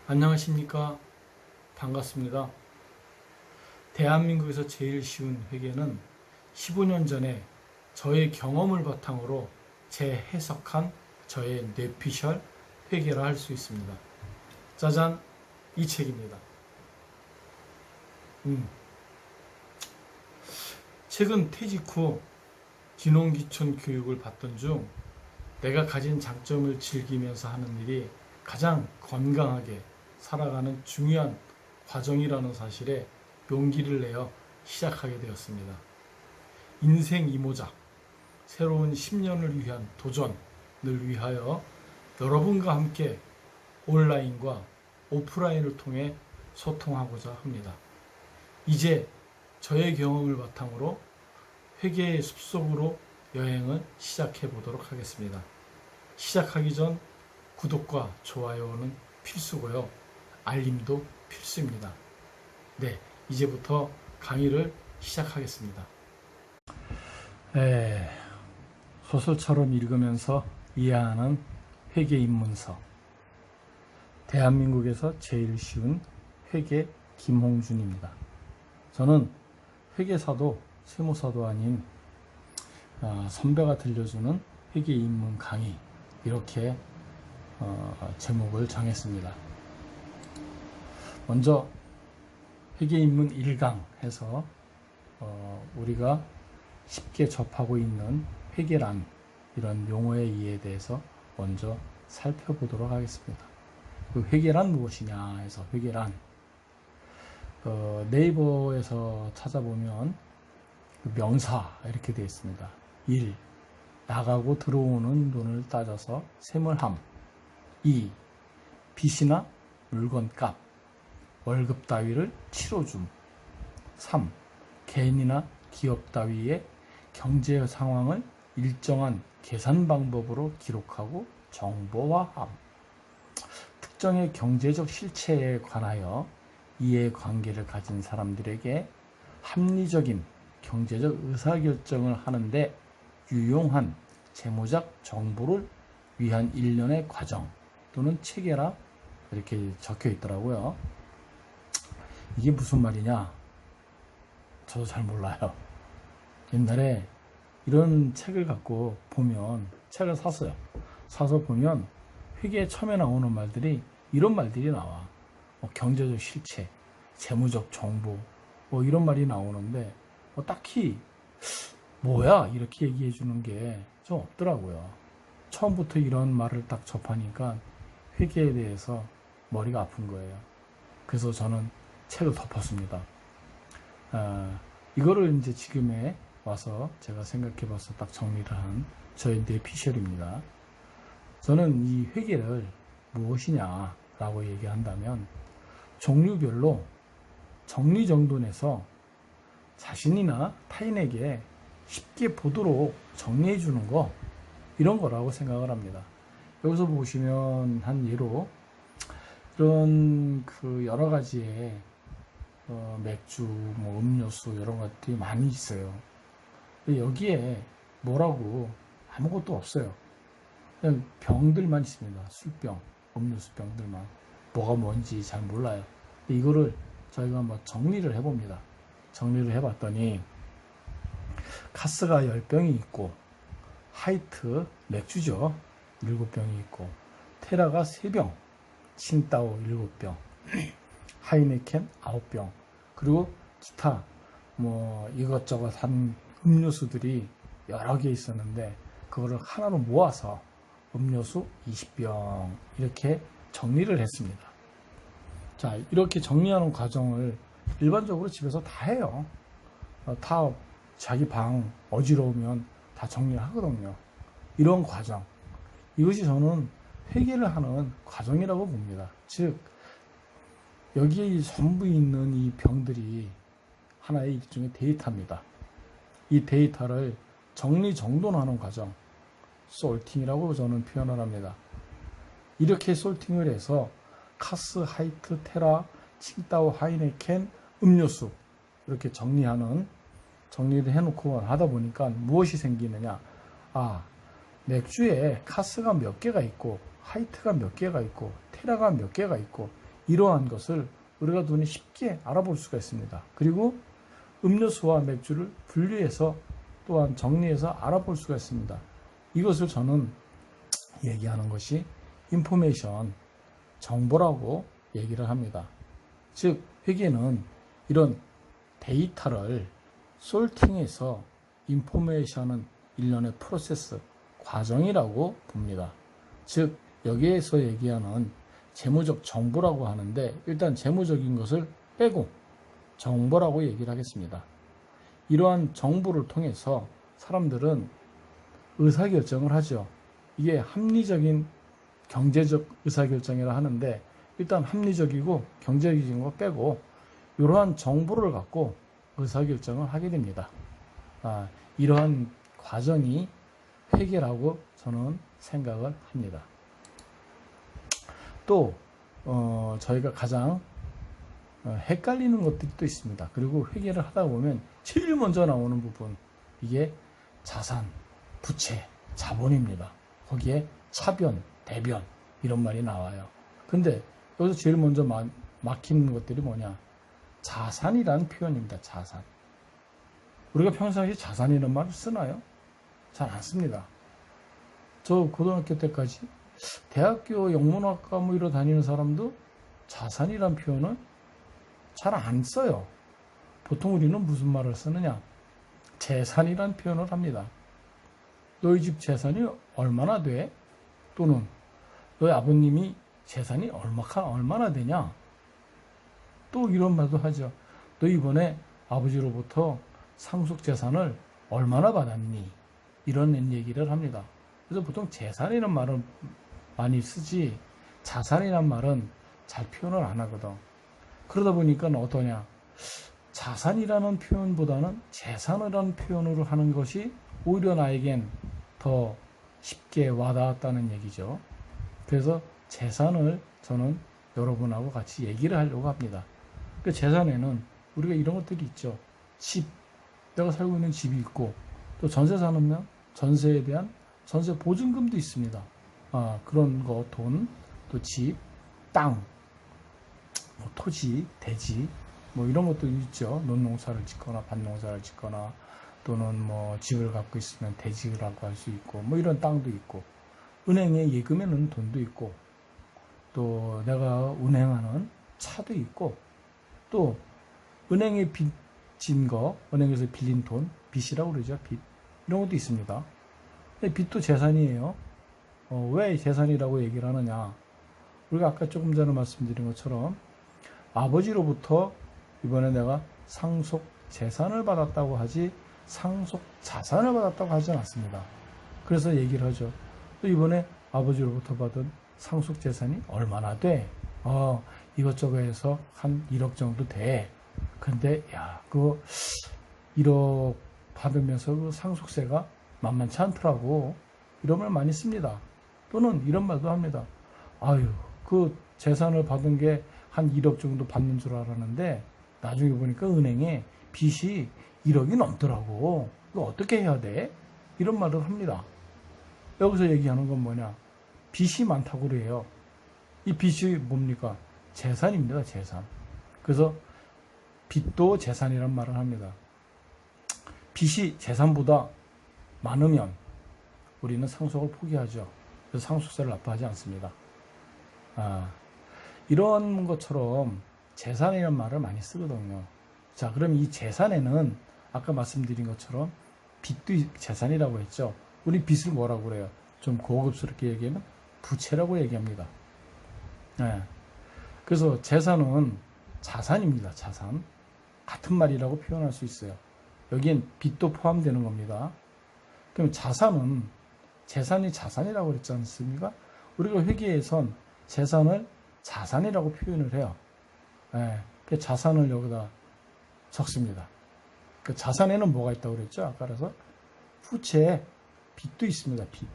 안녕하십니까. 반갑습니다. 대한민국에서 제일 쉬운 회계는 15년 전에 저의 경험을 바탕으로 재해석한 저의 뇌피셜 회계라 할 수 있습니다. 짜잔, 이 책입니다. 최근 퇴직 후 기농기촌 교육을 받던 중 내가 가진 장점을 즐기면서 하는 일이 가장 건강하게 살아가는 중요한 과정이라는 사실에 용기를 내어 시작하게 되었습니다. 인생 이모작, 새로운 10년을 위한 도전을 위하여 여러분과 함께 온라인과 오프라인을 통해 소통하고자 합니다. 이제 저의 경험을 바탕으로 회계의 숲속으로 여행을 시작해 보도록 하겠습니다. 시작하기 전 구독과 좋아요는 필수고요. 알림도 필수입니다. 네, 이제부터 강의를 시작하겠습니다. 소설처럼 읽으면서 이해하는 회계 입문서. 대한민국에서 제일 쉬운 회계 김홍준입니다. 저는 회계사도 세무사도 아닌 선배가 들려주는 회계 입문 강의, 이렇게 제목을 정했습니다. 먼저 회계 입문 1강 해서 우리가 쉽게 접하고 있는 회계란, 이런 용어의 이해에 대해서 먼저 살펴보도록 하겠습니다. 그 회계란 무엇이냐 해서, 회계란 네이버에서 찾아보면 그 명사 이렇게 되어 있습니다. 1. 나가고 들어오는 돈을 따져서 세물함. 2. 빚이나 물건값, 월급 따위를 치러줌. 3. 개인이나 기업 따위의 경제 상황을 일정한 계산 방법으로 기록하고 정보화함. 특정의 경제적 실체에 관하여 이해관계를 가진 사람들에게 합리적인 경제적 의사결정을 하는데 유용한 재무적 정보를 위한 일련의 과정 또는 체계라 이렇게 적혀 있더라고요. 이게 무슨 말이냐? 저도 잘 몰라요. 옛날에 이런 책을 갖고 보면, 책을 샀어요. 사서 보면 회계에 처음에 나오는 말들이 이런 말들이 나와. 경제적 실체, 재무적 정보, 이런 말이 나오는데 딱히 뭐야 이렇게 얘기해 주는 게 좀 없더라고요. 처음부터 이런 말을 딱 접하니까 회계에 대해서 머리가 아픈 거예요. 그래서 저는 책을 덮었습니다. 이거를 이제 지금에 와서 제가 생각해 봐서 딱 정리를 한 저의 뇌피셜입니다. 저는 이 회계를 무엇이냐 라고 얘기한다면, 종류별로 정리정돈해서 자신이나 타인에게 쉽게 보도록 정리해 주는 거, 이런 거라고 생각을 합니다. 여기서 보시면 한 예로 이런 그 여러 가지의 맥주, 음료수 이런 것들이 많이 있어요. 근데 여기에 뭐라고 아무것도 없어요. 그냥 병들만 있습니다. 술병, 음료수 병들만. 뭐가 뭔지 잘 몰라요. 이거를 저희가 한번 정리를 해봅니다. 정리를 해봤더니 카스가 10병이 있고, 하이트 맥주죠 7병이 있고, 테라가 3병, 칭따오 7병, 하이네켄 9병, 그리고 기타 이것저것 한 음료수들이 여러 개 있었는데 그거를 하나로 모아서 음료수 20병 이렇게 정리를 했습니다. 자, 이렇게 정리하는 과정을 일반적으로 집에서 다 해요. 다 자기 방 어지러우면 다 정리를 하거든요. 이런 과정, 이것이 저는 회계를 하는 과정이라고 봅니다. 즉, 여기에 전부 있는 이 병들이 하나의 일종의 데이터입니다. 이 데이터를 정리정돈하는 과정, 솔팅이라고 저는 표현을 합니다. 이렇게 솔팅을 해서 카스, 하이트, 테라, 칭따오, 하이네켄, 음료수 이렇게 정리를 해놓고 하다 보니까 무엇이 생기느냐? 맥주에 카스가 몇 개가 있고, 하이트가 몇 개가 있고, 테라가 몇 개가 있고, 이러한 것을 우리가 눈에 쉽게 알아볼 수가 있습니다. 그리고 음료수와 맥주를 분리해서 또한 정리해서 알아볼 수가 있습니다. 이것을 저는 얘기하는 것이 인포메이션, 정보라고 얘기를 합니다. 즉 회계는 이런 데이터를 솔팅해서 인포메이션은 일련의 프로세스, 과정이라고 봅니다. 즉 여기에서 얘기하는 재무적 정보라고 하는데 일단 재무적인 것을 빼고 정보라고 얘기를 하겠습니다. 이러한 정보를 통해서 사람들은 의사결정을 하죠. 이게 합리적인 경제적 의사결정이라 하는데 일단 합리적이고 경제적인 거 빼고 이러한 정보를 갖고 의사결정을 하게 됩니다. 이러한 과정이 회계라고 저는 생각을 합니다. 또 저희가 가장 헷갈리는 것들이 또 있습니다. 그리고 회계를 하다 보면 제일 먼저 나오는 부분, 이게 자산, 부채, 자본입니다. 거기에 차변, 대변 이런 말이 나와요. 근데 여기서 제일 먼저 막히는 것들이 뭐냐? 자산이라는 표현입니다. 자산. 우리가 평상시에 자산이라는 말을 쓰나요? 잘 안 씁니다. 저 고등학교 때까지 대학교 영문학과 뭐 이러 다니는 사람도 자산이란 표현을 잘 안 써요. 보통 우리는 무슨 말을 쓰느냐? 재산이란 표현을 합니다. 너희 집 재산이 얼마나 돼? 또는 너희 아버님이 재산이 얼마나 되냐? 또 이런 말도 하죠. 너 이번에 아버지로부터 상속 재산을 얼마나 받았니? 이런 얘기를 합니다. 그래서 보통 재산이라는 말은 많이 쓰지 자산이란 말은 잘 표현을 안 하거든. 그러다 보니까 어떠냐? 자산이라는 표현보다는 재산이라는 표현으로 하는 것이 오히려 나에겐 더 쉽게 와닿았다는 얘기죠. 그래서 재산을 저는 여러분하고 같이 얘기를 하려고 합니다. 그 재산에는 우리가 이런 것들이 있죠. 집, 내가 살고 있는 집이 있고, 또 전세 사놓으면 전세에 대한 전세 보증금도 있습니다. 그런 거, 돈, 또 집, 땅, 뭐 토지, 대지, 뭐 이런 것도 있죠. 논농사를 짓거나 밭농사를 짓거나 또는 뭐 집을 갖고 있으면 대지라고 할 수 있고, 뭐 이런 땅도 있고, 은행에 예금에는 돈도 있고, 또 내가 운행하는 차도 있고, 또 은행에 빚진 거, 은행에서 빌린 돈, 빚이라고 그러죠. 빚. 이런 것도 있습니다. 빚도 재산이에요. 왜 재산이라고 얘기를 하느냐? 우리가 아까 조금 전에 말씀드린 것처럼 아버지로부터 이번에 내가 상속 재산을 받았다고 하지 상속 자산을 받았다고 하지 않았습니다. 그래서 얘기를 하죠. 또 이번에 아버지로부터 받은 상속 재산이 얼마나 돼? 이것저것 해서 한 1억 정도 돼. 근데 그 1억 받으면서 그 상속세가 만만치 않더라고. 이런 말 많이 씁니다. 또는 이런 말도 합니다. 그 재산을 받은 게 한 1억 정도 받는 줄 알았는데 나중에 보니까 은행에 빚이 1억이 넘더라고. 이거 어떻게 해야 돼? 이런 말을 합니다. 여기서 얘기하는 건 뭐냐? 빚이 많다고 그래요. 이 빚이 뭡니까? 재산입니다. 재산. 그래서 빚도 재산이란 말을 합니다. 빚이 재산보다 많으면 우리는 상속을 포기하죠. 그래서 상속세를 납부하지 않습니다. 이런 것처럼 재산이라는 말을 많이 쓰거든요. 자, 그럼 이 재산에는 아까 말씀드린 것처럼 빚도 재산이라고 했죠. 우리 빚을 뭐라고 그래요? 좀 고급스럽게 얘기하면 부채라고 얘기합니다. 그래서 재산은 자산입니다. 자산. 같은 말이라고 표현할 수 있어요. 여기엔 빚도 포함되는 겁니다. 그럼 자산은 재산이 자산이라고 그랬지 않습니까? 우리가 회계에선 재산을 자산이라고 표현을 해요. 그 자산을 여기다 적습니다. 그 자산에는 뭐가 있다고 그랬죠? 아까 그래서 부채, 빚도 있습니다. 빚.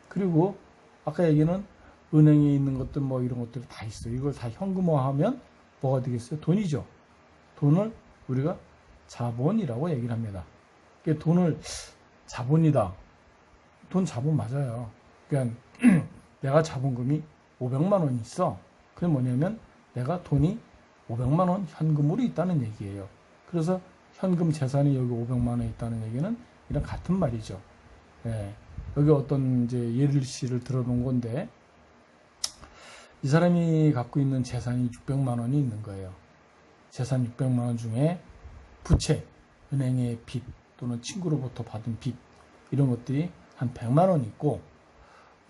그리고 아까 얘기는 은행에 있는 것들 뭐 이런 것들이 다 있어요. 이걸 다 현금화하면 뭐가 되겠어요? 돈이죠. 돈을 우리가 자본이라고 얘기를 합니다. 돈을 자본이다. 돈 자본 맞아요. 그러니까 내가 자본금이 500만 원이 있어. 그게 뭐냐면 내가 돈이 500만 원 현금으로 있다는 얘기예요. 그래서 현금 재산이 여기 500만 원 있다는 얘기는 이랑 같은 말이죠. 예, 여기 어떤 이제 예시를 들어놓은 건데, 이 사람이 갖고 있는 재산이 600만 원이 있는 거예요. 재산 600만 원 중에 부채, 은행의 빚 또는 친구로부터 받은 빚, 이런 것들이 한 100만 원 있고,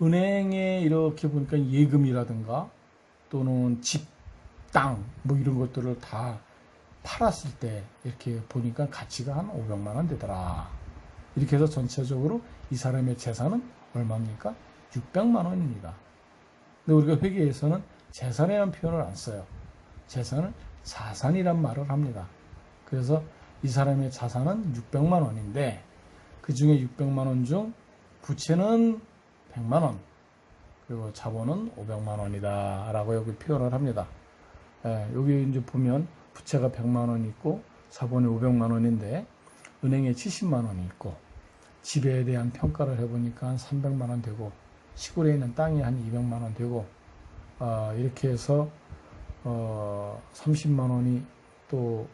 은행에 이렇게 보니까 예금이라든가 또는 집, 땅, 뭐 이런 것들을 다 팔았을 때 이렇게 보니까 가치가 한 500만 원 되더라. 이렇게 해서 전체적으로 이 사람의 재산은 얼마입니까? 600만 원입니다. 근데 우리가 회계에서는 재산이라는 표현을 안 써요. 재산을 자산이란 말을 합니다. 그래서 이 사람의 자산은 600만 원인데 그 중에 600만 원 중 부채는 100만 원, 그리고 자본은 500만 원이다 라고 여기 표현을 합니다. 예, 여기 이제 보면 부채가 100만 원 있고 자본이 500만 원인데 은행에 70만 원이 있고 집에 대한 평가를 해보니까 한 300만 원 되고 시골에 있는 땅이 한 200만 원 되고 이렇게 해서 30만 원이 또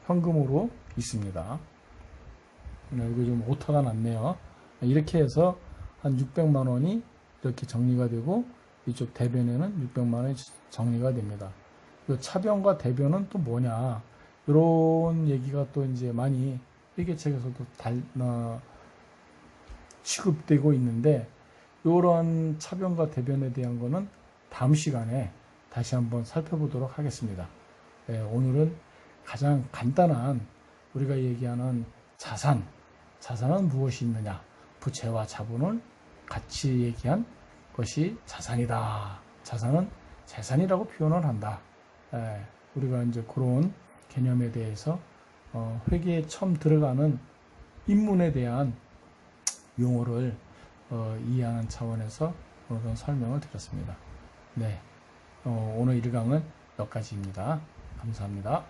현금으로 있습니다. 여기 좀 오타가 났네요. 이렇게 해서 한 600만 원이 이렇게 정리가 되고 이쪽 대변에는 600만 원이 정리가 됩니다. 이 차변과 대변은 또 뭐냐, 이런 얘기가 또 이제 많이 회계책에서도 취급되고 있는데, 이런 차변과 대변에 대한 거는 다음 시간에 다시 한번 살펴보도록 하겠습니다. 오늘은 가장 간단한 우리가 얘기하는 자산은 무엇이 있느냐, 부채와 자본을 같이 얘기한 것이 자산이다. 자산은 재산이라고 표현을 한다. 우리가 이제 그런 개념에 대해서 회계에 처음 들어가는 입문에 대한 용어를 이해하는 차원에서 오늘은 설명을 드렸습니다. 네, 오늘 1강은 여기까지입니다. 감사합니다.